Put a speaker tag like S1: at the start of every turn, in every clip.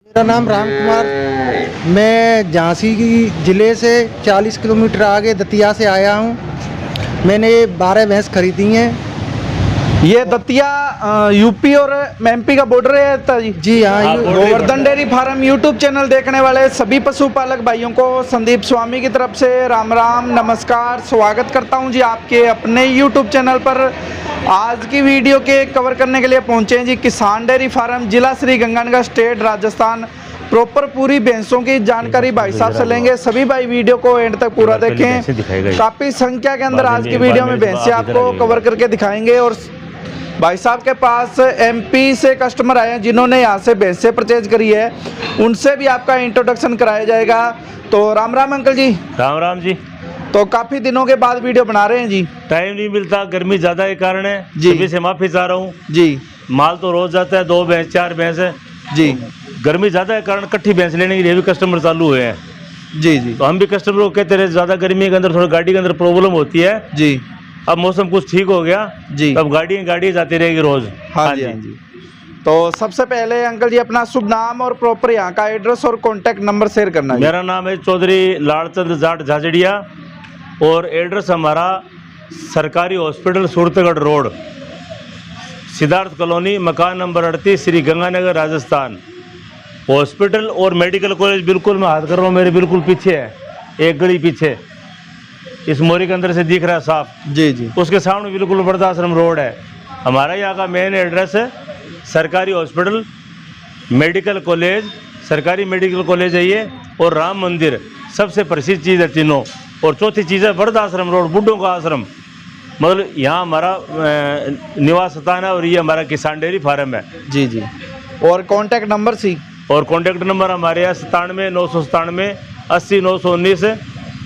S1: मेरा नाम राम कुमार, मैं झांसी ज़िले से 40 किलोमीटर आगे दतिया से आया हूँ। मैंने 12 भैंस खरीदी हैं।
S2: ये दतिया यूपी और एमपी का बॉर्डर है था जी।
S1: जी हाँ,
S2: Govardhan dairy farm YouTube channel देखने वाले सभी पशुपालक भाइयों को संदीप स्वामी की तरफ से राम राम नमस्कार, स्वागत करता हूं जी आपके अपने यूट्यूब चैनल पर। आज की वीडियो के कवर करने के लिए पहुंचे हैं जी किसान डेयरी फार्म, जिला श्री गंगानगर, स्टेट राजस्थान। प्रॉपर पूरी भैंसों की जानकारी भाई साहब से लेंगे। सभी भाई वीडियो को एंड तक पूरा देखें। काफ़ी संख्या के अंदर आज की वीडियो में भैंसें आपको कवर करके दिखाएंगे। और भाई साहब के पास एमपी से कस्टमर आए हैं जिन्होंने यहाँ से भैंसें परचेज करी है, उनसे भी आपका इंट्रोडक्शन कराया जाएगा। तो राम राम अंकल जी।
S3: राम राम जी।
S2: तो काफ़ी दिनों के बाद वीडियो बना रहे हैं जी।
S3: टाइम नहीं मिलता, गर्मी ज़्यादा के कारण है
S2: जी।
S3: अभी से माफ़ी चाह रहा हूँ
S2: जी।
S3: माल तो रोज़ जाता है, 2 भैंस 4 भैंस है
S2: जी।
S3: गर्मी ज़्यादा के कारण इकट्ठी भैंस लेने के लिए भी कस्टमर चालू हुए हैं।
S2: जी जी।
S3: तो हम भी कस्टमर को कहते रहे, ज़्यादा गर्मी के अंदर थोड़ा गाड़ी के अंदर प्रॉब्लम होती है।
S2: जी।
S3: अब मौसम कुछ ठीक हो गया
S2: जी।
S3: अब गाड़ी जाती रहेगी रोज़।
S2: हाँ जी, हाँ जी। तो सबसे पहले अंकल जी अपना शुभ नाम और प्रॉपर यहाँ का एड्रेस और कॉन्टैक्ट नंबर शेयर करना है।
S3: मेरा नाम है चौधरी लालचंद जाट झाझड़िया और एड्रेस हमारा सरकारी hospital Suratgarh road, Siddharth colony, मकान नंबर 38, श्री गंगानगर, राजस्थान। हॉस्पिटल और मेडिकल कॉलेज बिल्कुल मैं हाथ कर रहा हूँ, मेरे बिल्कुल पीछे है, एक गली पीछे इस मोरी के अंदर से दिख रहा है साफ। जी जी। उसके सामने बिल्कुल वृद्धाश्रम रोड है। हमारा यहाँ का मेन एड्रेस है सरकारी हॉस्पिटल, मेडिकल कॉलेज, सरकारी मेडिकल कॉलेज है ये, और राम मंदिर सबसे प्रसिद्ध चीज़ है तीनों। और चौथी चीज़ है वृद्धाश्रम रोड, बुड्ढों का आश्रम। मतलब यहाँ हमारा निवास स्थान है और ये हमारा किसान डेयरी फार्म है। जी जी।
S2: और कॉन्टैक्ट नंबर सी
S3: और कॉन्टैक्ट नंबर हमारे यहाँ 97 997 80 919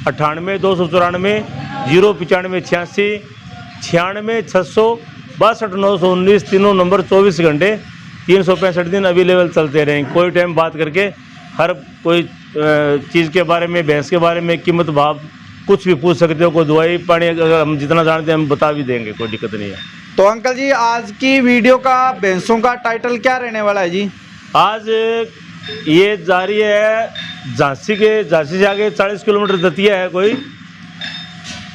S3: 98 294 095 86 96 662 919। तीनों नंबर 24 घंटे 365 दिन अवेलेबल चलते रहेंगे। कोई टाइम बात करके हर कोई चीज़ के बारे में, भैंस के बारे में, कीमत भाव कुछ भी पूछ सकते हो। कोई दवाई पानी अगर हम जितना जानते हैं हम बता भी देंगे, कोई दिक्कत नहीं है।
S2: तो अंकल जी आज की वीडियो का भैंसों का टाइटल क्या रहने वाला है जी?
S3: आज ये जा रही है झांसी से आगे 40 किलोमीटर दतिया है। कोई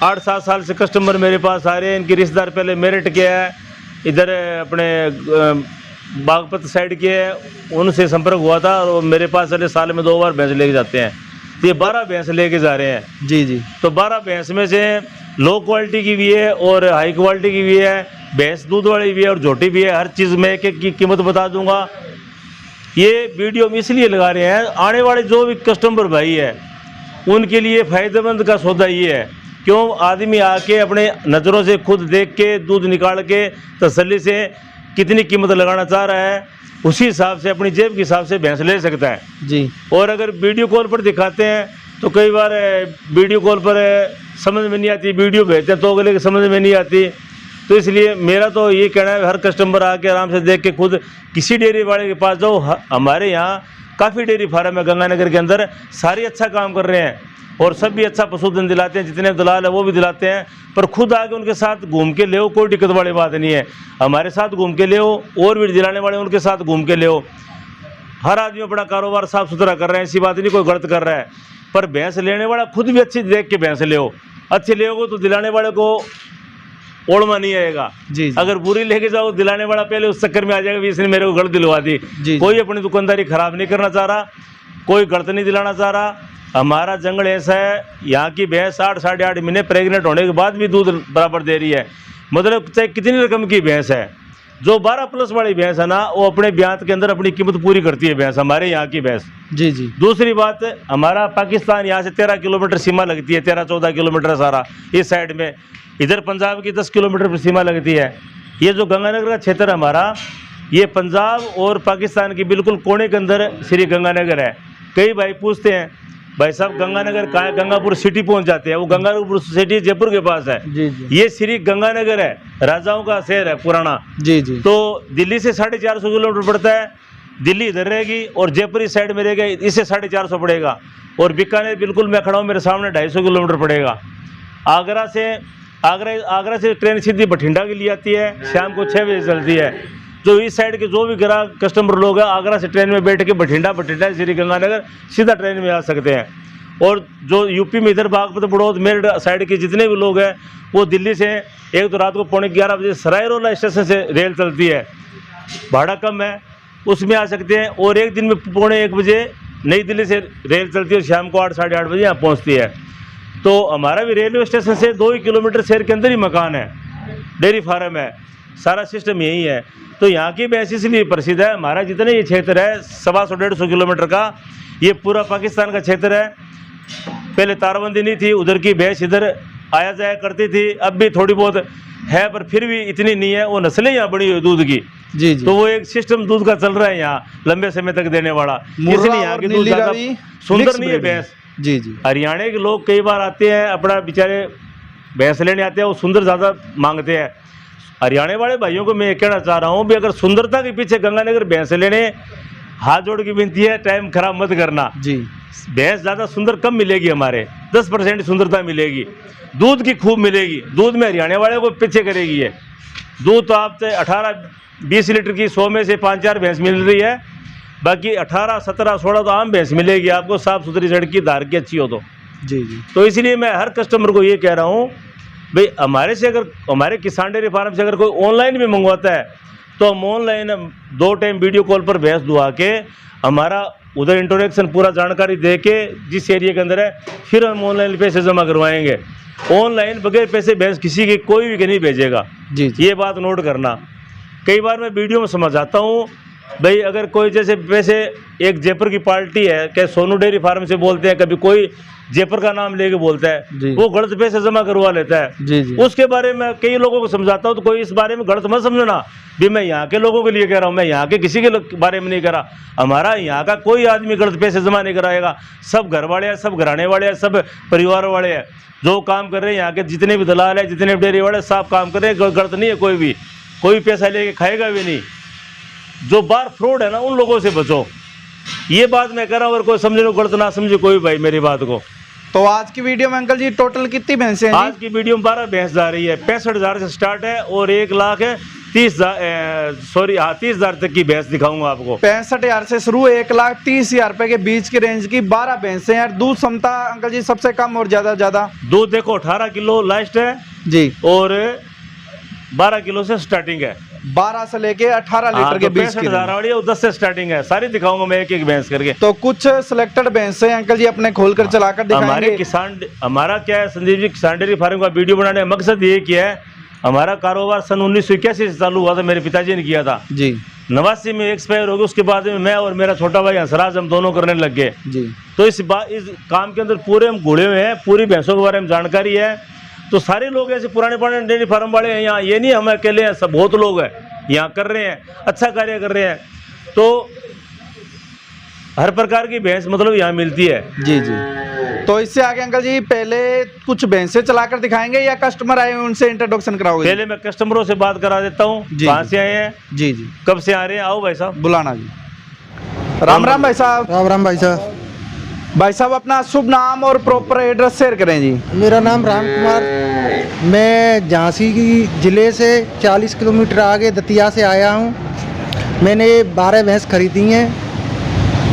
S3: 8-7 साल से कस्टमर मेरे पास आ रहे हैं। इनके रिश्तेदार पहले मेरठ के है, इधर अपने बागपत साइड के है, उनसे संपर्क हुआ था और मेरे पास अगले साल में 2 बार भैंस लेके जाते हैं। तो ये 12 भैंस लेके जा रहे हैं। जी जी। तो 12 भैंस में से लो क्वालिटी की भी है और हाई क्वालिटी की भी है, भैंस दूध वाली भी है और झोटी भी है। हर चीज़ में एक एक की कीमत बता दूंगा। ये वीडियो हम इसलिए लगा रहे हैं, आने वाले जो भी कस्टमर भाई है उनके लिए फ़ायदेमंद का सौदा ये है। क्यों? आदमी आके अपने नज़रों से खुद देख के दूध निकाल के तसल्ली से कितनी कीमत लगाना चाह रहा है, उसी हिसाब से अपनी जेब के हिसाब से भैंस ले सकता है। जी। और अगर वीडियो कॉल पर दिखाते हैं तो कई बार वीडियो कॉल पर समझ में नहीं आती, वीडियो भेजते हैं तो अगले की समझ में नहीं आती। तो इसलिए मेरा तो ये कहना है हर कस्टमर आके आराम से देख के खुद किसी डेयरी वाले के पास जाओ। हमारे यहाँ काफ़ी डेयरी फार्म है गंगानगर के अंदर, सारे अच्छा काम कर रहे हैं और सब भी अच्छा पशुधन दिलाते हैं। जितने दलाल है वो भी दिलाते हैं, पर खुद आके उनके साथ घूम के ले, कोई दिक्कत वाली बात नहीं है। हमारे साथ घूम के ले, और भी दिलाने वाले उनके साथ घूम के ले। हर आदमी अपना कारोबार साफ सुथरा कर रहे हैं, ऐसी बात नहीं कोई गलत कर रहा है। पर भैंस लेने वाला खुद भी अच्छी देख के भैंस ले, अच्छी ले तो दिलाने वाले को ओढ़मा नहीं आएगा। जी। अगर बुरी लेके जाओ दिलाने वाला पहले उस चक्कर में आ जाएगा, इसने मेरे को गलत दिलवा दी। जी। कोई अपनी दुकानदारी खराब नहीं करना चाह रहा, कोई गलत नहीं दिलाना चाह रहा। हमारा जंगल ऐसा है, यहाँ की भैंस 8 साढ़े 8 महीने प्रेग्नेंट होने के बाद भी दूध बराबर दे रही है। मतलब चाहे कितनी रकम की भैंस है, जो 12+ वाली भैंस है ना, वो अपने ब्यात के अंदर अपनी कीमत पूरी करती है भैंस, हमारे यहाँ की भैंस। जी जी। दूसरी बात, हमारा पाकिस्तान यहाँ से 13 किलोमीटर सीमा लगती है, 13-14 किलोमीटर सारा इस साइड में। इधर पंजाब की 10 किलोमीटर पर सीमा लगती है। ये जो गंगानगर का क्षेत्र हमारा, ये पंजाब और पाकिस्तान की बिल्कुल कोने के अंदर श्री गंगानगर है। कई भाई पूछते हैं भाई साहब गंगानगर कहाँ है? गंगापुर सिटी पहुंच जाते हैं। वो गंगापुर सिटी जयपुर के पास है। जी जी। ये श्री गंगानगर है, राजाओं का शहर है पुराना। जी जी। तो दिल्ली से 450 किलोमीटर पड़ता है। दिल्ली इधर रहेगी और जयपुर इस साइड में रहेगा, इससे 450 पड़ेगा। और बीकानेर बिल्कुल मैं खड़ा हूँ, मेरे सामने 250 किलोमीटर पड़ेगा। आगरा से ट्रेन सीधी बठिंडा के लिए आती है, शाम को 6 बजे चलती है। जो इस साइड के जो भी ग्राहक कस्टमर लोग हैं आगरा से ट्रेन में बैठ के बठिंडा श्री गंगानगर सीधा ट्रेन में आ सकते हैं। और जो यूपी में इधर बागपत बड़ौद मेरठ साइड के जितने भी लोग हैं वो दिल्ली से, एक तो रात को 11:15 बजे सराय रोला स्टेशन से रेल चलती है, भाड़ा कम है, उसमें आ सकते हैं। और एक दिन में 1:45 बजे नई दिल्ली से रेल चलती है, शाम को 8 साढ़े 8 बजे यहाँ पहुँचती है। तो हमारा भी रेलवे स्टेशन से 2 ही किलोमीटर शहर के अंदर ही मकान है, डेयरी फार्म है, सारा सिस्टम यही है। तो यहाँ की भैंस इसलिए प्रसिद्ध है। हमारा जितने ये क्षेत्र है 125-150 किलोमीटर का, ये पूरा पाकिस्तान का क्षेत्र है। पहले तारबंदी नहीं थी, उधर की भैंस इधर आया जाया करती थी, अब भी थोड़ी बहुत है पर फिर भी इतनी नहीं है। वो नस्लें यहाँ बड़ी हुई दूध की,
S2: जी जी।
S3: तो वो एक सिस्टम दूध का चल रहा है यहाँ लंबे समय तक देने वाला, इसलिए यहाँ की दूध ज़्यादा सुंदर नहीं है भैंस।
S2: जी जी।
S3: हरियाणा के लोग कई बार आते हैं अपना बेचारे भैंस लेने आते हैं, वो सुंदर ज़्यादा मांगते हैं। हरियाणा वाले भाइयों को मैं ये कहना चाह रहा हूँ भी अगर सुंदरता के पीछे गंगानगर भैंस लेने, हाथ जोड़ की विनती है, टाइम खराब मत करना
S2: जी।
S3: भैंस ज़्यादा सुंदर कम मिलेगी, हमारे 10% सुंदरता मिलेगी, दूध की खूब मिलेगी। दूध में हरियाणा वाले को पीछे करेगी ये दूध। तो आप 18-20 लीटर की 100 में से 5-4 भैंस मिल रही है, बाकी 18, 17, 16 तो आम भैंस मिलेगी आपको, साफ़ सुथरी सड़क की, धार की अच्छी हो तो।
S2: जी जी।
S3: तो इसलिए मैं हर कस्टमर को ये कह रहा हूँ भाई हमारे से अगर हमारे किसान डेयरी फार्म से अगर कोई ऑनलाइन भी मंगवाता है तो हम ऑनलाइन 2 टाइम वीडियो कॉल पर भैंस दुआ के हमारा उधर इंट्रोडक्शन पूरा जानकारी दे के जिस एरिया के अंदर है, फिर हम ऑनलाइन पैसे जमा करवाएंगे। ऑनलाइन बगैर पैसे भैंस किसी की कोई भी नहीं भेजेगा।
S2: जी जी।
S3: ये बात नोट करना। कई बार मैं वीडियो में समझाता हूँ भाई अगर कोई जैसे वैसे एक जयपुर की पार्टी है, क्या सोनू डेयरी फार्म से बोलते हैं, कभी कोई जयपुर का नाम लेके बोलता है, वो गलत पैसे जमा करवा लेता है।
S2: जी जी।
S3: उसके बारे में कई लोगों को समझाता हूँ, तो कोई इस बारे में गलत मत समझना भी मैं यहाँ के लोगों के लिए कह रहा हूँ, मैं यहाँ के किसी के बारे में नहीं कह रहा। हमारा यहाँ का कोई आदमी गलत पैसे जमा नहीं कराएगा, सब घर वाले हैं, सब घराने वाले हैं, सब परिवार वाले हैं, जो काम कर रहे हैं यहाँ के जितने भी दलाल हैं, जितने भी डेयरी वाले सब काम कर रहे हैं, गलत नहीं है कोई पैसा लेके खाएगा भी नहीं। जो बार फ्रॉड है ना, उन लोगों से बचो, ये बात मैं कह रहा हूँ। अगर कोई समझे गलत ना समझे कोई भाई मेरी बात को।
S2: तो आज की वीडियो में अंकल जी टोटल कितनी भैंसें हैं?
S3: आज की वीडियो में 12 भैंस जा रही है, 65,000 से स्टार्ट है और 1,30,000 तक की भैंस दिखाऊंगा आपको।
S2: 65,000 से शुरू, 1,30,000 रुपए के बीच की रेंज की 12 भैंसें हैं। दूध क्षमता अंकल जी सबसे कम और ज्यादा
S3: दूध देखो 18 किलो लास्ट है
S2: जी,
S3: और 12 किलो से स्टार्टिंग है।
S2: 12 से लेके 18 लीटर के बीच की
S3: 65,000 वाली है, 10 से स्टार्टिंग है। सारी दिखाऊंगा मैं एक भैंस करके।
S2: तो कुछ सिलेक्टेड भैंसें अंकल जी अपने खोलकर चलाकर दिखाएंगे।
S3: हमारा क्या है संदीप जी, किसान डेयरी फार्म का वीडियो बनाने का मकसद ये किया है, हमारा कारोबार सन 1981 से चालू हुआ था, मेरे पिताजी ने किया था
S2: जी।
S3: 89 में एक्सपायर हो गया, उसके बाद में मैं और मेरा छोटा भाई हंसराज हम दोनों करने लग गए
S2: जी।
S3: तो इस काम के अंदर पूरे हम घुड़े हुए हैं, पूरी भैंसों के बारे में जानकारी है। तो सारे लोग ऐसे पुराने डेयरी फार्म वाले हैं यहाँ, ये नहीं हम अकेले हैं, सब बहुत लोग हैं यहाँ कर रहे हैं, अच्छा कार्य कर रहे हैं। तो हर प्रकार की भैंस मतलब यहाँ मिलती है।
S2: जी जी। तो इससे आगे अंकल जी पहले कुछ भैंसें चलाकर दिखाएंगे या कस्टमर आए उनसे इंट्रोडक्शन कराओगे?
S3: पहले मैं कस्टमरों से बात करा देता हूँ, कहाँ से आए हैं,
S2: जी जी,
S3: कब से आ रहे हैं। आओ भाई साहब,
S2: बुलाना जी। राम राम भाई साहब।
S1: राम राम भाई साहब।
S2: भाई साहब अपना शुभ नाम और प्रॉपर एड्रेस शेयर करें जी।
S1: मेरा नाम राम कुमार, मैं झांसी की ज़िले से 40 किलोमीटर आगे दतिया से आया हूँ। मैंने 12 भैंस खरीदी हैं।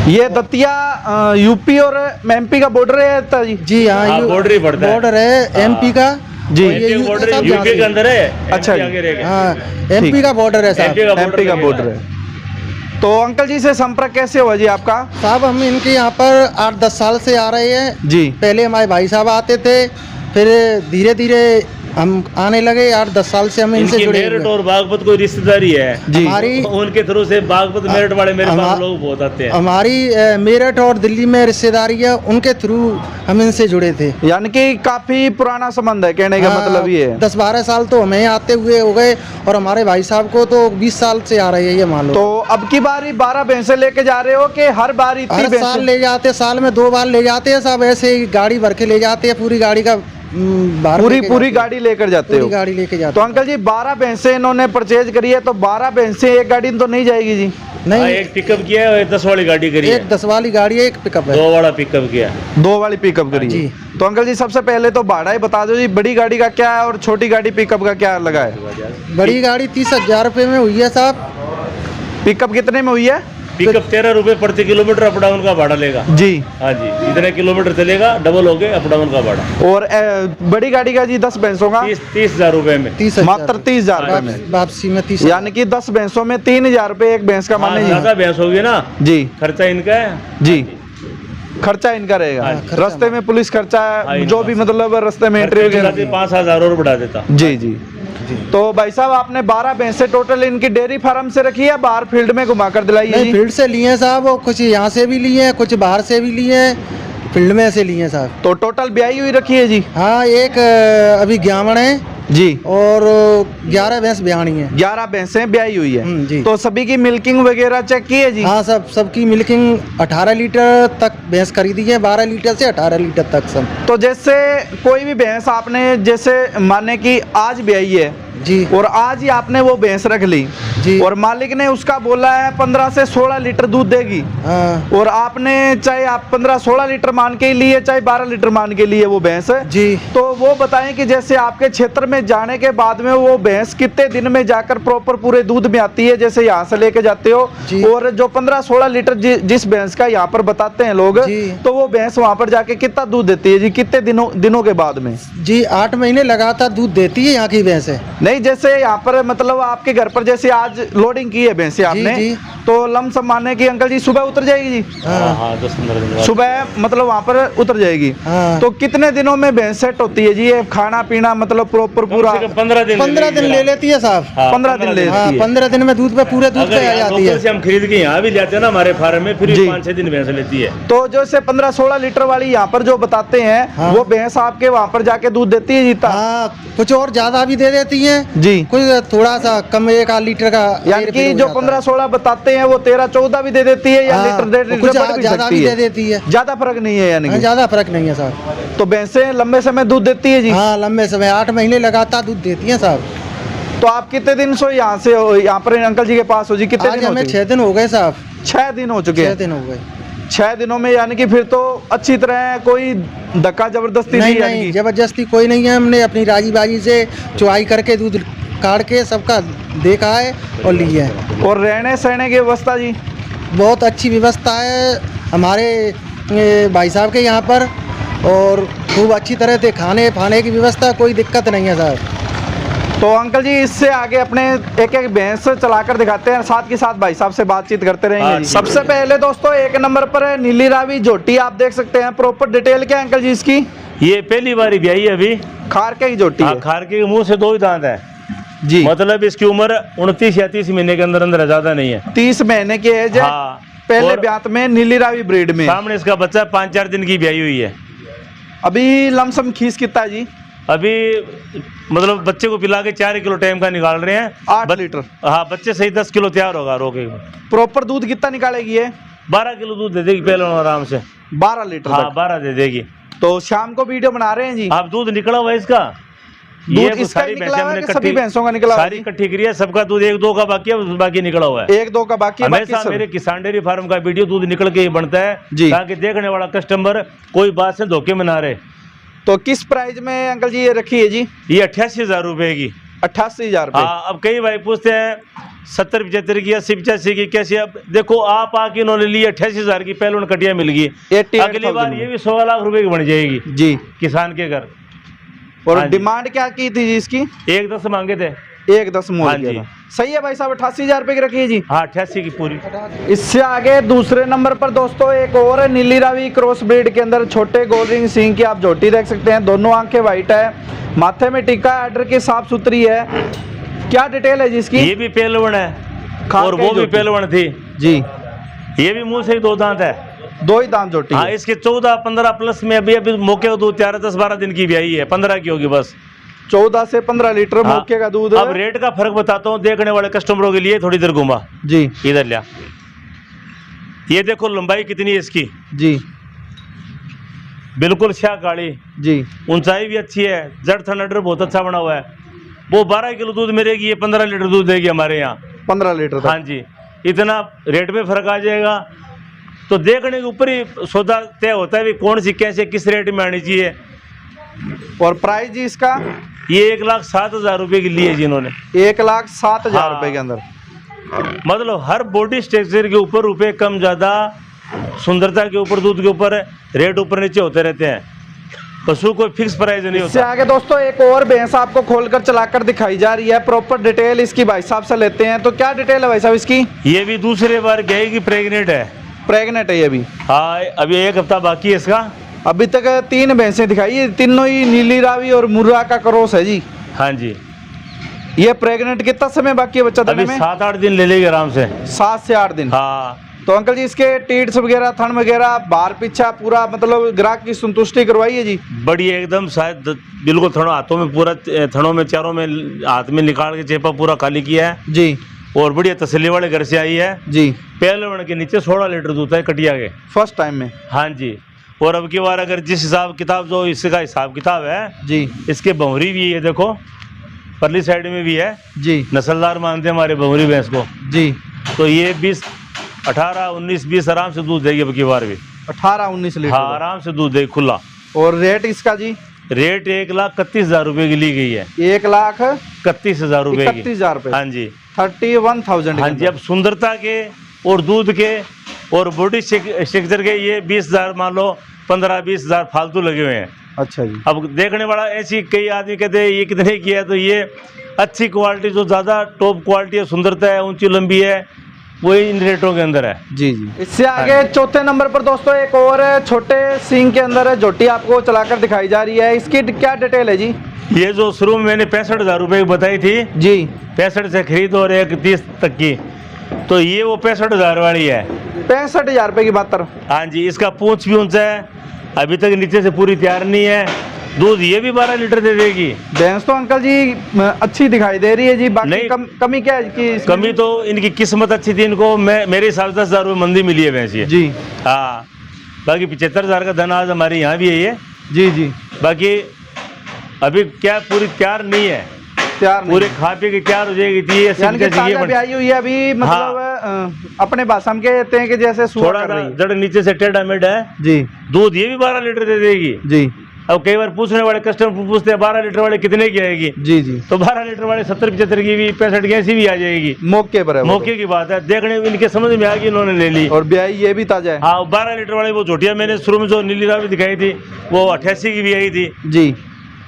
S2: ये दतिया यूपी और एमपी का बॉर्डर है जी?
S1: जी हाँ,
S3: बॉर्डर ही पड़ता है,
S1: बॉर्डर है एमपी का
S2: जी।
S3: बॉर्डर यूपी के अंदर है।
S2: अच्छा जी।
S1: हाँ, एमपी का बॉर्डर है साहब,
S2: एमपी का बॉर्डर है। तो अंकल जी से संपर्क कैसे हुआ जी आपका?
S1: साहब हम इनके यहाँ पर 8-10 साल से आ रहे हैं
S2: जी।
S1: पहले हमारे भाई साहब आते थे, फिर धीरे धीरे हम आने लगे। 8-10 साल से हम इनसे जुड़े
S3: मेरठ और बागपत कोई रिश्तेदारी है
S2: जी।
S1: हमारी
S3: उनके थ्रू से बागपत मेरठ वाले मेरे पास लोग बहुत आते हैं।
S1: हमारी मेरठ और दिल्ली में रिश्तेदारी है, उनके थ्रू हम इनसे जुड़े थे।
S2: यानी कि काफी पुराना संबंध है, कहने का मतलब ये है।
S1: 10-12 साल तो हमें आते हुए हो गए और हमारे भाई साहब को तो 20 साल से आ रही है ये मान लो।
S2: तो अब की बारी 12 भैंसें लेके जा रहे हो कि हर बार इतनी
S1: हर साल ले जाते, साल में 2 बार ले जाते हैं सब, ऐसे ही गाड़ी भर के ले जाते हैं, पूरी गाड़ी का
S2: पूरी गाड़ी लेकर जाते हो?
S1: गाड़ी लेके जाते।
S2: तो अंकल जी 12 भैंसें इन्होंने परचेज करी है, तो 12 भैंसें एक गाड़ी में तो नहीं जाएगी जी?
S1: नहीं,
S3: एक पिकअप किया है, 10 वाली गाड़ी करी है।
S1: एक 10 वाली गाड़ी है, एक पिकअप है।
S3: 2 वाला पिकअप किया,
S2: 2 वाली पिकअप करी
S1: जी।
S2: तो अंकल जी सबसे पहले तो भाड़ा ही बता दो जी, बड़ी गाड़ी का क्या है और छोटी गाड़ी पिकअप का क्या लगा है?
S1: बड़ी गाड़ी 30,000 रुपये में हुई है साहब,
S2: पिकअप कितने में हुई है?
S3: पिकअप 13 रुपये प्रति किलोमीटर अप डाउन का भाड़ा लेगा।
S2: जी
S3: हाँ जी, जितने किलोमीटर चलेगा डबल हो गए अप डाउन का भाड़ा।
S2: और बड़ी गाड़ी का जी 10 भैंसों का
S3: 30,000 रुपये में,
S1: 30,000
S2: मात्र 30,000 रुपये में,
S1: वापसी में 30,
S2: यानी कि 10 भैंसों में 3,000 रुपये एक भैंस का मान लीजिए।
S3: ज्यादा भैंस होगी ना
S2: जी,
S3: खर्चा इनका है
S2: जी खर्चा इनका रहेगा।
S3: हाँ,
S1: खर्चा
S2: रास्ते में पुलिस खर्चा
S3: हाँ,
S2: जो भी मतलब रास्ते में एंट्री वगैरह।
S3: 5,000 और बढ़ा देता।
S2: जी जी। तो भाई साहब आपने 12 भैंसे टोटल इनकी डेयरी फार्म से रखी है, बाहर फील्ड में घुमा कर दिलाई है
S1: नहीं
S2: जी?
S1: फील्ड से लिए हैं साहब, और कुछ यहाँ से भी लिए हैं, कुछ बाहर से भी लिए हैं, फील्ड में से लिए हैं साहब।
S2: तो टोटल ब्याई हुई रखी है जी?
S1: हाँ, एक अभी 11 है
S2: जी,
S1: और 11 भैंस ब्याणी है।
S2: 11 भैंसे ब्याई हुई है।
S1: जी।
S2: तो सभी की मिल्किंग वगैरह चेक की है जी?
S1: हाँ, सबकी मिल्किंग 18 लीटर तक भैंस खरीदी है, 12 लीटर से 18 लीटर तक सब।
S2: तो जैसे कोई भी भैंस आपने जैसे माने कि आज ब्याई है
S1: जी,
S2: और आज ही आपने वो भैंस रख ली
S1: जी।
S2: और मालिक ने उसका बोला है 15 से 16 लीटर दूध देगी,
S1: हाँ
S2: और आपने चाहे आप 15-16 लीटर मान के लिए चाहे 12 लीटर मान के लिए वो भैंस,
S1: जी।
S2: तो वो बताएं कि जैसे आपके क्षेत्र में जाने के बाद में वो भैंस कितने दिन में जाकर प्रॉपर पूरे दूध में आती है, जैसे यहाँ से लेके जाते हो?
S1: जी।
S2: और जो 15-16 लीटर जिस भैंस का यहाँ पर बताते हैं लोग,
S1: जी।
S2: तो वो भैंस वहाँ पर जाके कितना दूध देती है जी, कितने दिनों के बाद में?
S1: जी, 8 महीने लगातार दूध देती है यहाँ की भैंस है।
S2: नहीं, जैसे यहाँ पर मतलब आपके घर पर जैसे आज लोडिंग की है भैंसे आपने,
S1: जी।
S2: तो लमसम माने कि अंकल जी सुबह उतर जाएगी जी?
S3: हाँ हाँ, 10-15 दिन बाद।
S2: सुबह मतलब वहाँ पर उतर जाएगी।
S1: हाँ।
S2: तो कितने दिनों में भैंस सेट होती है जी? ये खाना पीना मतलब प्रॉपर पूरा
S3: 15 दिन
S1: 15 दिन ले लेती है साहब।
S3: हाँ,
S2: 15 दिन ले
S1: हाँ,
S2: लेती है।
S1: 15 दिन में दूध पे पूरे दूध
S3: अगर
S1: पे आ
S3: यहाँ
S1: जाती
S3: लोकल से
S1: है।
S3: हम खरीद के यहाँ भी जाते हैं ना हमारे फार्म में, फिर
S2: जी।
S3: 5-6 दिन भैंस लेती है।
S2: तो जो से 15-16 लीटर वाली यहाँ पर जो बताते हैं,
S1: हाँ।
S2: वो भैंस आपके वहाँ पर जाके दूध देती है जीता?
S1: हाँ, कुछ और ज्यादा भी दे देती है,
S2: जी।
S1: कुछ थोड़ा सा कम, 1 लीटर का
S2: यानी
S1: रेट
S2: कि
S1: हो
S2: जो
S1: जाता है।
S2: 15-16 बताते हैं वो 13-14 भी दे देती है, या
S1: हाँ,
S2: लीटर 1.5
S1: कुछ
S2: लीटर बढ़ भी
S1: ज्यादा
S2: सकती
S1: भी दे
S2: है?
S1: देती है।
S2: ज्यादा फर्क नहीं है यानी
S1: हाँ,
S2: कि?
S1: ज्यादा फर्क नहीं है साहब।
S2: तो भैंसें लंबे समय दूध देती है जी?
S1: हाँ, लंबे समय 8 महीने लगातार दूध देती है साहब।
S2: तो आप कितने दिन से यहाँ से हो, यहाँ पर अंकल जी के पास हो जी? कितने
S1: आज
S2: दिन हो
S1: हमें
S2: चुके?
S1: 6 दिन हो गए साहब।
S2: 6 दिन हो चुके
S1: 6
S2: हैं।
S1: दिन हो गए।
S2: 6 दिनों में यानी कि फिर तो अच्छी तरह कोई धक्का जबरदस्ती
S1: नहीं
S2: नहीं, यानी
S1: नहीं,
S2: कि?
S1: जबरदस्ती कोई नहीं है, हमने अपनी राजी बाजी से चुआई करके दूध काट के सबका देखा है और लिया है।
S2: और रहने सहने की व्यवस्था जी?
S1: बहुत अच्छी व्यवस्था है हमारे भाई साहब के यहाँ पर, और खूब अच्छी तरह से खाने पाने की व्यवस्था, कोई दिक्कत नहीं है साहब।
S2: तो अंकल जी इससे आगे अपने एक एक भैंस चलाकर दिखाते हैं, साथ के साथ भाई साहब से बातचीत करते रहेंगे
S3: हाँ
S2: जी।
S3: जी।
S2: सबसे पहले दोस्तों 1 नंबर पर है नीली रावी झोटी, आप देख सकते हैं। प्रॉपर डिटेल क्या है अंकल जी इसकी?
S3: ये पहली बार ब्याई है अभी।
S2: खारके की झोटी
S3: हाँ,
S2: है
S3: खारके के मुंह से 2 ही दांत है
S2: जी।
S3: मतलब इसकी उम्र 29 या 30 महीने के अंदर अंदर है, ज्यादा नहीं है।
S2: 30 महीने की एज है।
S3: हाँ,
S2: पहले
S3: और
S2: ब्यात में नीली रावी ब्रीड में।
S3: सामने इसका बच्चा 5-4 दिन की ब्याई हुई है।
S2: अभी लमसम खीस कितना है जी?
S3: अभी मतलब बच्चे को पिला के 4 किलो टाइम का निकाल रहे हैं।
S2: 8 लीटर।
S3: हाँ, बच्चे सही 10 किलो तैयार होगा रोके।
S2: प्रॉपर दूध कितना निकालेगी ये?
S3: 12 किलो दूध दे देगी पहले आराम से।
S2: 12 लीटर
S3: हाँ,
S2: तक।
S3: 12 दे देगी।
S2: तो शाम को वीडियो बना रहे हैं जी?
S3: आप दूध निकला हुआ है इसका?
S2: दूध
S3: ये
S2: इसका
S3: सारी
S2: ही निकला
S3: भैंसें
S2: हुआ है
S3: हमने
S2: कि सभी भैंसों का निकला हुआ है
S3: सारी
S2: जी?
S3: इकट्ठी करी है, सबका दूध 1-2 का बाकी है, बाकी निकला हुआ है।
S2: 1-2 का बाकी है, बाकी
S3: हमेशा
S2: सब।
S3: मेरे किसान डेयरी फार्म का वीडियो दूध निकल के ही बनता है
S2: जी।
S3: ताकि देखने वाला कस्टमर कोई बात से धोखे में ना रहे।
S2: तो किस प्राइस में अंकल जी ये रखी है जी?
S3: ये 88,000 रुपए की।
S2: 88,000 रुपए।
S3: हाँ, अब कई भाई पूछते हैं 70-75 की, 80-85 की कैसी? अब देखो आप आके इन्होंने ली 88,000 की, पहले उन्हें कटिया मिल गई।
S2: 88,000
S3: अगली बार ये भी 1.25 लाख रुपए की बन जाएगी
S2: जी।
S3: किसान के घर।
S2: और
S3: हाँ जी।
S2: डिमांड क्या की थी जी इसकी?
S3: 1.10 मांगे थे।
S2: 1.10 मोल
S3: हाँ
S2: किया
S3: जी।
S2: था। सही है भाई साहब, 88,000 रुपए की रखी है जी।
S3: हाँ, 88 की पूरी।
S2: इससे आगे दूसरे नंबर पर दोस्तों एक और है नीली रावी क्रॉस ब्रीड के अंदर, छोटे गोल्ड रिंग सींग की आप झोटी देख सकते हैं। दोनों आंखें वाइट है, माथे में टीका आर्डर की साफ सुथरी है। क्या डिटेल है जी इसकी?
S3: ये भी पहलवन है
S2: खाल
S3: और
S2: के
S3: वो भी
S2: झोटी।
S3: पहलवन थी।
S2: जी।
S3: ये भी मुंह से ही 2 दांत है।
S2: 2 ही दांत झोटी
S3: हाँ,
S2: है।
S3: इसके 14-15 प्लस में अभी मौके का दूध तैयार है। 10-12 दिन की ब्याई है, 15 की होगी बस।
S2: 14 से 15 लीटर
S3: हाँ।
S2: मौके का दूध।
S3: अब रेट का फर्क बताता हूँ देखने वाले कस्टमरों के लिए। थोड़ी देर घुमा,
S2: जी
S3: इधर लिया। ये देखो लंबाई कितनी है इसकी,
S2: जी
S3: बिल्कुल स्या काली।
S2: जी।
S3: ऊंचाई भी अच्छी है, जड़ थनडर बहुत अच्छा बना हुआ है। वो 12 किलो दूध मिलेगी, ये 15 लीटर दूध देगी हमारे यहाँ।
S2: 15 लीटर तक।
S3: हाँ जी, इतना रेट में फर्क आ जाएगा। तो देखने के ऊपर ही सौदा तय होता है भी कौन सी कैसे किस रेट में आनी चाहिए।
S2: और प्राइस जी इसका?
S3: ये 1,07,000 रुपये की ली है जी इन्होंने।
S2: 1,07,000
S3: हाँ।
S2: रुपए के अंदर।
S3: मतलब हर बॉडी स्ट्रक्चर के ऊपर रुपए कम ज़्यादा, सुंदरता के ऊपर, दूध के ऊपर रेट ऊपर नीचे होते रहते हैं। पशु कोई फिक्स प्राइस नहीं
S2: इससे
S3: होता।
S2: आगे दोस्तों एक और भैंस आपको खोलकर चलाकर दिखाई जा रही है, प्रॉपर डिटेल इसकी भाई साहब से लेते हैं। तो क्या डिटेल है भाई साहब इसकी?
S3: ये भी दूसरे बार गई की प्रेग्नेंट है।
S2: प्रेग्नेंट है ये भी?
S3: हाँ, अभी 1 हफ्ता बाकी है इसका।
S2: अभी तक 3 भैंसें दिखाई है, तीनों ही नीली रावी और मुर्रा का क्रॉस है जी।
S3: हाँ जी।
S2: ये प्रेग्नेंट कितना समय बाकी है बच्चा देने
S3: अभी
S2: में?
S3: 7-8 दिन ले लेगी आराम से।
S2: 7 से 8 दिन।
S3: हाँ।
S2: तो अंकल जी इसके टीट्स वगैरह, थन वगैरह, बाहर पीछा पूरा मतलब ग्राहक की संतुष्टि करवाई है जी?
S3: बढ़िया एकदम, शायद बिल्कुल थनों हाथों में पूरा, थनों में चारों में हाथ में निकाल के चेपा पूरा खाली किया है
S2: जी।
S3: और बढ़िया तसल्ली वाले घर से आई है
S2: जी।
S3: पहले वर्ण के नीचे 16 लीटर दूध है कटिया के
S2: फर्स्ट टाइम में।
S3: हाँ जी। और अब की बार अगर जिस हिसाब किताब जो इसका हिसाब किताब है
S2: जी, इसके
S3: बहुरी भी है, देखो परली साइड में भी है
S2: जी।
S3: नस्लदार मानते हैं हमारे बहुरी भैंस को
S2: जी।
S3: तो ये 18-19-20 आराम से दूध देगी अब की बार भी।
S2: 18-19 लीटर?
S3: हाँ, आराम से दूध देगी खुला।
S2: और रेट इसका जी?
S3: रेट 1,31,000 रुपए की ली गई है।
S2: 1,31,000
S3: रुपए की।
S2: 31,000 रुपए?
S3: हाँ जी।
S2: 31,000।
S3: हाँ जी। अब सुंदरता के और दूध के और बॉडी स्ट्रक्चर के ये 20,000 मान लो, 15-20,000 फालतू लगे हुए हैं।
S2: अच्छा जी।
S3: अब देखने वाला ऐसी, कई आदमी कहते हैं ये कितने की है, तो ये अच्छी क्वालिटी जो ज़्यादा टॉप क्वालिटी है, सुंदरता है, ऊंची लंबी है, वही इन रेटों के अंदर है।
S2: जी जी। इससे आगे चौथे नंबर पर दोस्तों एक और छोटे सींग के अंदर है झोटी आपको चलाकर दिखाई जा रही है। इसकी क्या डिटेल है जी?
S3: ये जो शुरू में मैंने 65,000 रुपए की बताई थी
S2: जी,
S3: 65 से खरीद और 1,30 तक की, तो ये वो 65,000 वाली है।
S2: 65,000 रुपए की बात?
S3: हाँ जी। इसका पूंछ भी ऊंचा है, अभी तक नीचे से पूरी तैयार नहीं है। दूध ये भी 12 लीटर दे देगी।
S2: भैंस तो अंकल जी अच्छी दिखाई दे रही है जी, बाकी
S3: नहीं,
S2: कमी क्या है कि
S3: कमी तो इनकी किस्मत अच्छी थी, इनको मेरे हिसाब से 10,000 रुपये मंदी मिली है भैंस ये
S2: जी।
S3: हाँ, बाकी 75,000 का धन आज हमारे यहाँ भी है ये।
S2: जी जी।
S3: बाकी अभी क्या पूरी तैयार नहीं है,
S2: तैयार नहीं।
S3: पूरे खा पी के तैयार हो जाएगी थी ये।
S2: यानी कि ताजा भी आई हुई है अभी, मतलब अपने भाषा में कहते हैं कि जैसे
S3: थोड़ा जड़ नीचे से टेढ़ा मेढ़ा है
S2: जी।
S3: दूध ये भी 12 लीटर दे देगी
S2: जी।
S3: अब कई बार पूछने वाले कस्टमर पूछते हैं 12 लीटर वाले कितने की आएगी?
S2: जी जी।
S3: तो 12 लीटर वाले 70-75 की भी, 65 की ऐसी भी आ जाएगी।
S2: मौके पर है,
S3: मौके की बात है, देखने में इनके समझ में आ गई, इन्होंने ले ली।
S2: और ब्याई ये भी ताजा है।
S3: हाँ, 12 लीटर वाली वो झोटिया मैंने शुरू में जो नीली रावी दिखाई थी वो 88 की भी आई थी
S2: जी।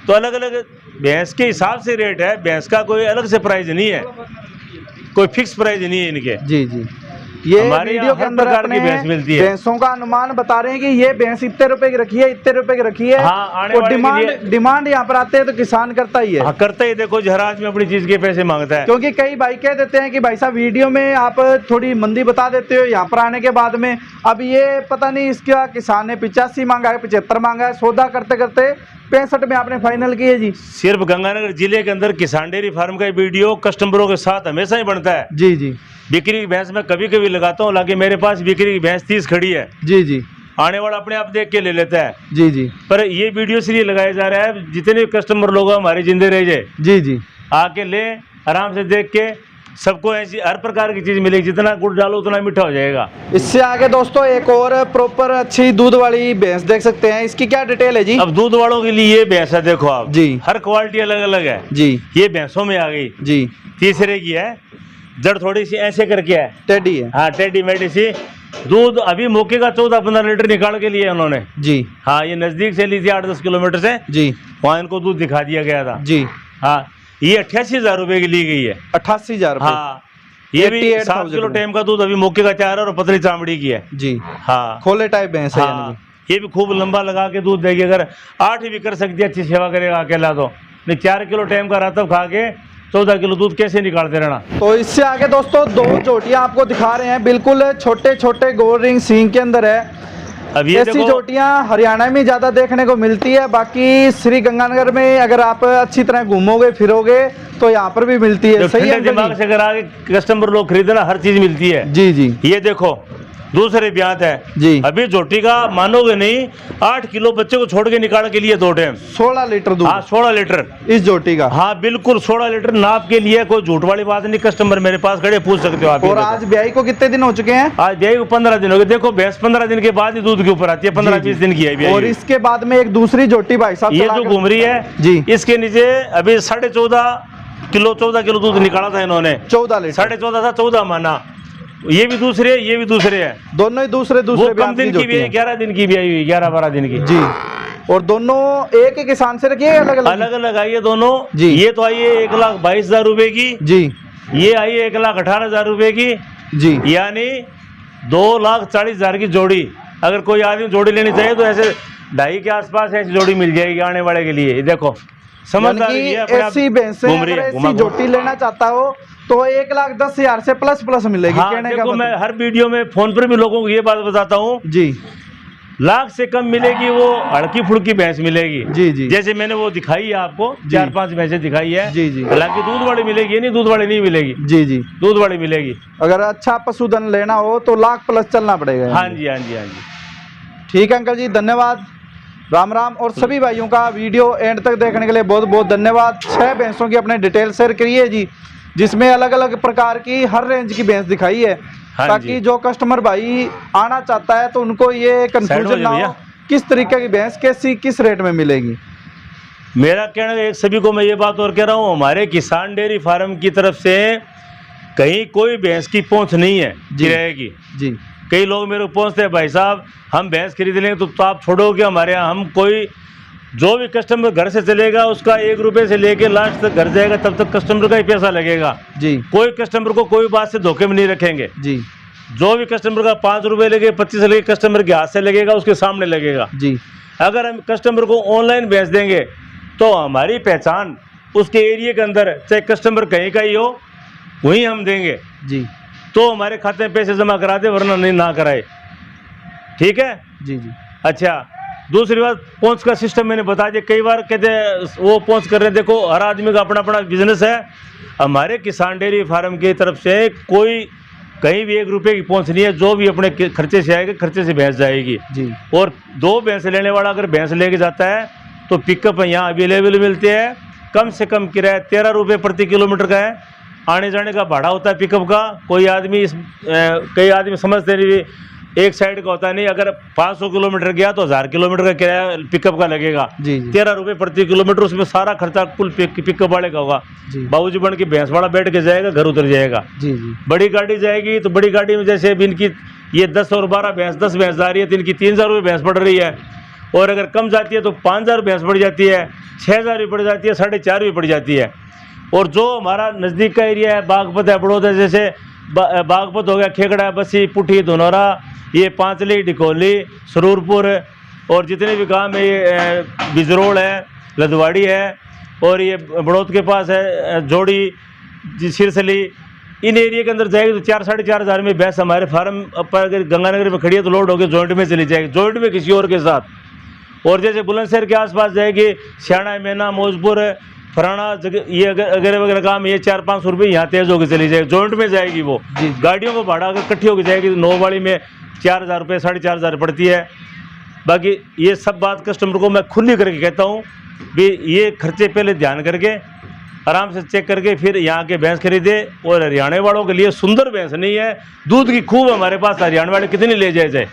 S3: तो अलग अलग भैंस के हिसाब से रेट है, भैंस का कोई अलग से प्राइस नहीं है, कोई फिक्स प्राइस नहीं है इनके।
S2: जी जी। ये वीडियो के अंदर
S3: अपने भैंस मिलती है।
S2: भैंसों का अनुमान बता रहे हैं कि ये भैंस इतने रुपए की रखी है, इतने रुपए की रखी है।
S3: हाँ, आने
S2: और
S3: वाले
S2: डिमांड यहाँ पर आते हैं तो किसान करता ही है।
S3: हाँ, करता ही। देखो जहराज में अपनी चीज के पैसे मांगता है,
S2: क्योंकि कई भाई कह देते हैं कि भाई साहब वीडियो में आप थोड़ी मंदी बता देते हो, यहाँ पर आने के बाद में अब ये पता नहीं इसका किसान ने 85 मांगा है, 75 मांगा है, सौदा करते करते 65 में आपने फाइनल की है जी।
S3: सिर्फ गंगानगर जिले के अंदर किसान डेयरी फार्म का वीडियो कस्टमरों के साथ हमेशा ही बनता है।
S2: जी जी।
S3: बिक्री की भैंस में कभी कभी लगाता हूँ, हालांकि मेरे पास बिक्री की भैंस 30 खड़ी है।
S2: जी जी।
S3: आने वाला अपने आप देख के ले लेता है।
S2: जी जी।
S3: पर ये वीडियो इसलिए लगाया जा रहा है जितने कस्टमर लोग हमारे जिंदे रह जाए,
S2: जी जी,
S3: आके ले, आराम से देख के, सबको ऐसी हर प्रकार की चीज मिलेगी, जितना गुड़ डालो उतना मीठा हो जाएगा।
S2: इससे आगे दोस्तों एक और प्रॉपर अच्छी दूध वाली भैंस देख सकते हैं, इसकी क्या डिटेल है जी?
S3: अब दूध वालों के लिए ये भैंस है, देखो आप
S2: जी,
S3: हर क्वालिटी अलग अलग है
S2: जी।
S3: ये भैंसों में आ गई
S2: जी।
S3: तीसरे की है, जड़ थोड़ी सी ऐसे करके है,
S2: टेडी है।
S3: हाँ, टेडी मेडी सी। दूध अभी मौके का 14-15 लीटर निकाल के लिए उन्होंने जी। हाँ, ये नजदीक से ली थी 8-10 किलोमीटर से जी, वहाँ इनको दूध दिखा दिया गया था जी। हाँ, ये 88,000 रुपए की ली गई है।
S2: 88,000?
S3: हाँ, ये भी 7 किलो टाइम का दूध अभी मौके का तैयार है और पतली चामड़ी की है जी। हाँ, खोले टाइप भैंस है। हाँ, ये भी खूब लंबा लगा के दूध देगी, अगर 8 भी कर सकती है, अच्छी सेवा करेगा अकेला तो नहीं। 4 किलो टाइम का रहता खा के 14 किलो दूध कैसे निकालते रहना। तो इससे आगे दोस्तों 2 जोटियां आपको दिखा रहे हैं, बिल्कुल छोटे छोटे गोल रिंग सींग के अंदर है। अब ये ऐसी जोटियां हरियाणा में ज्यादा देखने को मिलती है, बाकी श्री गंगानगर में अगर आप अच्छी तरह घूमोगे फिरोगे तो यहाँ पर भी मिलती है। सही है, दिमाग से अगर आगे कस्टमर लोग खरीदना हर चीज मिलती है जी जी। ये देखो दूसरे ब्यात है जी। अभी झोटी का मानोगे नहीं, 8 किलो बच्चे को छोड़ के निकाल के लिए 2 टाइम 16 लीटर दूध। हाँ, 16 लीटर इस झोटी का। हाँ बिल्कुल 16 लीटर नाप के लिए, कोई झूठ वाली बात नहीं। कस्टमर मेरे पास खड़े पूछ सकते हो आप। और आज ब्याई को कितने दिन हो चुके हैं? आज ब्याई को 15 दिन हो गए। देखो भैंस 15 दिन के बाद ही दूध के ऊपर आती है, 15-20 दिन की है। और इसके बाद में एक दूसरी झोटी भाई साहब ये जो घूम रही है जी, इसके नीचे अभी 14.5 किलो 14 किलो दूध निकाला था इन्होंने।
S2: 14 लीटर
S3: 14.5 था, 14 माना। ये भी दूसरे, ये भी दूसरे है।
S2: दोनों ही दूसरे
S3: वो
S2: दूसरे
S3: कम दिन की भी है, 11 दिन की भी आई हुई, 11-12 दिन की
S2: जी। और दोनों एक ही किसान से रखिए, अलग अलग
S3: अलग अलग आई है दोनों
S2: जी।
S3: ये तो आई है 1,22,000 रुपए की
S2: जी।
S3: ये आई है 1,18,000 रुपए की
S2: जी।
S3: यानी 2,40,000 की जोड़ी। अगर कोई आदमी जोड़ी लेनी चाहिए तो ऐसे 2.5 के आसपास ऐसी जोड़ी मिल जाएगी आने वाले के लिए। देखो समझदारी है, अपने आप
S2: ऐसी भैंसें
S3: घूम रही
S2: अगर
S3: है,
S2: ऐसी
S3: घुमा घुमा।
S2: जोटी लेना चाहता हो तो 1,10,000 से प्लस मिलेगी।
S3: हाँ,
S2: कहने का
S3: देखो मैं
S2: मतलब
S3: हर वीडियो में फोन पर भी लोगों को ये बात बताता हूँ,
S2: जी।
S3: लाख से कम मिलेगी वो हड़की फुड़की भैंस मिलेगी।
S2: जी जी।
S3: जैसे मैंने वो दिखाई है आपको, 4-5 भैंसें दिखाई है।
S2: जी जी।
S3: हालांकि दूध वाली मिलेगी, नहीं दूध वाली नहीं मिलेगी।
S2: जी जी।
S3: दूध वाली मिलेगी।
S2: अगर अच्छा पशुधन लेना हो तो लाख प्लस चलना पड़ेगा।
S3: हाँ जी, हाँ जी, हाँ जी।
S2: ठीक है अंकल जी, धन्यवाद, राम राम। और सभी भाइयों का वीडियो एंड तक देखने के लिए बहुत बहुत धन्यवाद। 6 भैंसों की अपने डिटेल शेयर करी है जी, जिसमें अलग अलग प्रकार की हर रेंज की भैंस दिखाई है।
S3: हाँ
S2: ताकि
S3: जी।
S2: जो कस्टमर भाई आना चाहता है तो उनको ये कंफ्यूजन ना हो किस तरीके की भैंस कैसी किस रेट में मिलेगी।
S3: मेरा कहना है सभी को मैं ये बात और कह रहा हूँ, हमारे किसान डेयरी फार्म की तरफ से कहीं कोई भैंस की पहुँच नहीं है किराए की।
S2: जी।
S3: कई लोग मेरे को पहुँचते हैं, भाई साहब हम भैंस खरीद लेंगे तो आप छोड़ोगे हमारे यहाँ। हम कोई जो भी कस्टमर घर से चलेगा उसका 1 रुपये से लेके लास्ट तक घर जाएगा, तब तक कस्टमर का ही पैसा लगेगा जी। कोई कस्टमर को कोई बात से धोखे में नहीं रखेंगे जी। जो भी कस्टमर का 5 रुपये लगे, 25 लगे, कस्टमर के हाथ से लगेगा, उसके सामने लगेगा जी। अगर हम कस्टमर को ऑनलाइन बेच देंगे तो हमारी पहचान उसके एरिया के अंदर, चाहे कस्टमर कहीं का ही हो, वहीं हम देंगे जी। तो हमारे खाते में पैसे जमा करा दे, वरना नहीं ना कराए। ठीक है जी जी। अच्छा, दूसरी बात पहुंच का सिस्टम मैंने बता दिया। कई बार कहते हैं वो पहुंच कर रहे हैं, देखो हर आदमी का अपना अपना बिजनेस है। हमारे किसान डेयरी फार्म की तरफ से कोई कहीं भी 1 रुपये की पहुंच नहीं है। जो भी अपने खर्चे से आएगा, खर्चे से भैंस जाएगी जी। और 2 भैंस लेने वाला अगर भैंस लेके जाता है तो पिकअप यहाँ अवेलेबल मिलते हैं। कम से कम किराया 13 रुपये प्रति किलोमीटर का है। आने जाने का भाड़ा होता है पिकअप का। कोई आदमी कई आदमी समझते नहीं, एक साइड का होता नहीं। अगर 500 किलोमीटर गया तो 1000 किलोमीटर का किराया पिकअप का लगेगा जी। 13 रुपये प्रति किलोमीटर, उसमें सारा खर्चा कुल पिकअप वाले का होगा। बाबूजी बन के भैंस वाला बैठ के जाएगा, घर उतर जाएगा जी जी। बड़ी गाड़ी जाएगी तो बड़ी गाड़ी में जैसे अभी इनकी ये 10 और 12 भैंस, 10 भैंस जा रही है तो इनकी 3,000 रुपये भैंस पड़ रही है। और अगर कम जाती है तो 5,000 भैंस पड़ जाती है, 6,000 भी पड़ जाती है, 4,500 भी पड़ जाती है। और जो हमारा नज़दीक का एरिया है, बागपत है, बड़ौदा, जैसे बागपत हो गया, खेकड़ा, बसी, पुठी, धनौरा, ये पांचली, डिकोली, सरूरपुर और जितने भी गांव में, ये बिजरोड़ है, लदवाड़ी है और ये बड़ौद के पास है जोड़ी, सिरसली, इन एरिया के अंदर जाएगी तो 4-4,500 में भैंस हमारे फार्म पर अगर गंगानगर में खड़ी है तो लोड होकर जॉइंट में चली जाएगी, जॉइंट में किसी और के साथ। और जैसे बुलंदशहर के आसपास जाएगी, सियाणा, मैना, मौजपुर, फराना, ये अगर वगैरह काम, ये 400-500 रुपये यहाँ तेज होकर चली जाएगी, जॉइंट में जाएगी वो। गाड़ियों को भाड़ा अगर इकट्ठी होकर जाएगी तो 9 वाली में 4,000 रुपये, 4,500 पड़ती है। बाकी ये सब बात कस्टमर को मैं खुली करके कहता हूँ भी ये खर्चे पहले ध्यान करके आराम से चेक करके फिर यहाँ के भैंस खरीदे। और हरियाणा वालों के लिए सुंदर भैंस नहीं है, दूध की खूब हमारे पास। हरियाणा वाले कितनी ले जाए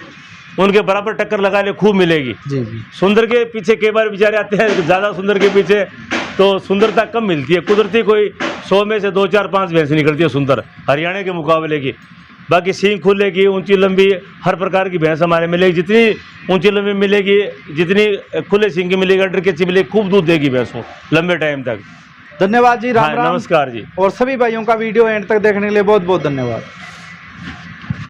S3: उनके बराबर टक्कर लगा ले, खूब मिलेगी जी जी। सुंदर के पीछे कई बार बेचारे आते हैं ज़्यादा सुंदर के पीछे, तो सुंदरता कम मिलती है। कुदरती कोई 100 में से 2, 4, 5 भैंस निकलती है सुंदर हरियाणा के मुकाबले की। बाकी सींग खुले की, ऊंची लंबी, हर प्रकार की भैंस हमारे मिलेगी। जितनी ऊंची लंबी मिलेगी, जितनी खुले सींग की मिलेगी, अडर के मिलेगी, खूब दूध देगी भैंस वो लंबे टाइम तक।
S2: धन्यवाद जी, राम राम,
S3: नमस्कार जी।
S2: और सभी भाइयों का वीडियो एंड तक देखने के लिए बहुत बहुत धन्यवाद।